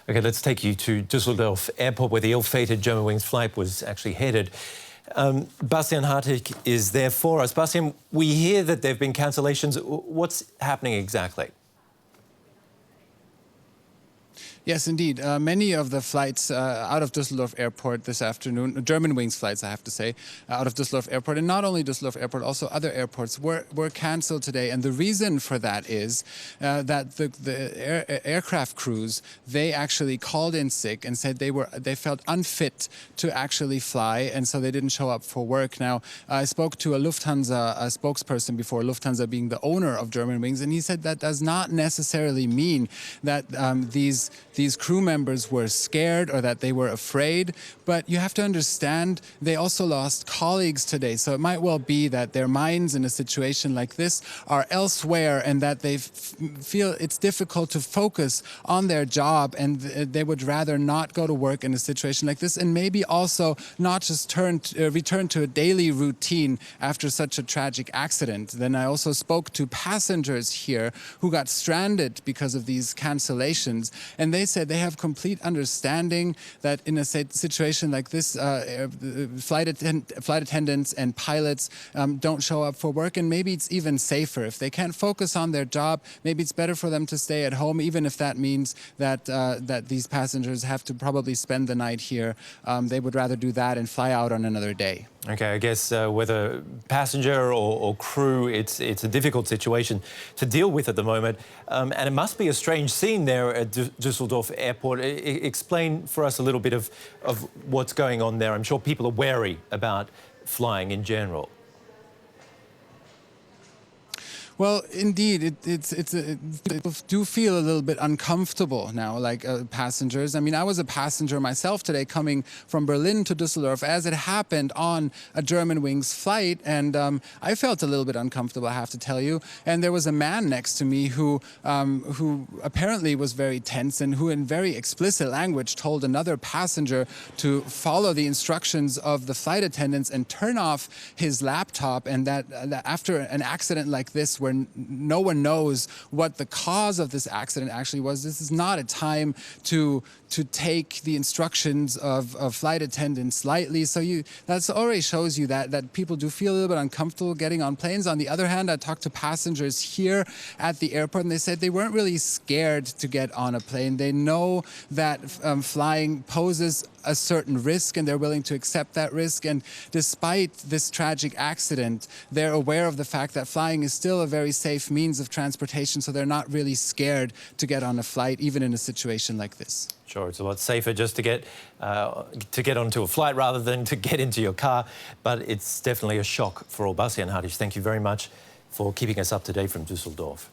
Okay, let's take you to Düsseldorf Airport, where the ill-fated Germanwings flight was actually headed. Bastian Hartig is there for us. Bastian, we hear that there have been cancellations. What's happening exactly? Yes, indeed. Many of the flights out of Düsseldorf Airport this afternoon, Germanwings flights, I have to say, out of Düsseldorf Airport, and not only Düsseldorf Airport, also other airports were cancelled today. And the reason for that is that the aircraft crews, they actually called in sick and said they felt unfit to actually fly, and so they didn't show up for work. Now, I spoke to a Lufthansa spokesperson before, Lufthansa being the owner of Germanwings, and he said that does not necessarily mean that these crew members were scared or that they were afraid, but you have to understand they also lost colleagues today. So it might well be that their minds in a situation like this are elsewhere and that they feel it's difficult to focus on their job, and they would rather not go to work in a situation like this, and maybe also not just return to a daily routine after such a tragic accident. Then I also spoke to passengers here who got stranded because of these cancellations, and they said they have complete understanding that in a situation like this, flight attendants and pilots don't show up for work, and maybe it's even safer. If they can't focus on their job, maybe it's better for them to stay at home, even if that means that that these passengers have to probably spend the night here. They would rather do that and fly out on another day. Okay, I guess whether passenger or crew, it's a difficult situation to deal with at the moment. And it must be a strange scene there at Düsseldorf Airport. Explain for us a little bit of what's going on there. I'm sure people are wary about flying in general. Well, indeed, people do feel a little bit uncomfortable now, like passengers. I mean, I was a passenger myself today coming from Berlin to Düsseldorf as it happened on a Germanwings flight, and I felt a little bit uncomfortable, I have to tell you. And there was a man next to me who apparently was very tense and who in very explicit language told another passenger to follow the instructions of the flight attendants and turn off his laptop, and that after an accident like this, where no one knows what the cause of this accident actually was, this is not a time to take the instructions of flight attendants lightly. So that already shows you that people do feel a little bit uncomfortable getting on planes. On the other hand, I talked to passengers here at the airport, and they said they weren't really scared to get on a plane. They know that flying poses a certain risk, and they're willing to accept that risk. And despite this tragic accident, they're aware of the fact that flying is still a very safe means of transportation, so they're not really scared to get on a flight, even in a situation like this. Sure, it's a lot safer just to get onto a flight rather than to get into your car, but it's definitely a shock for all. Bastian Hartig, thank you very much for keeping us up to date from Düsseldorf.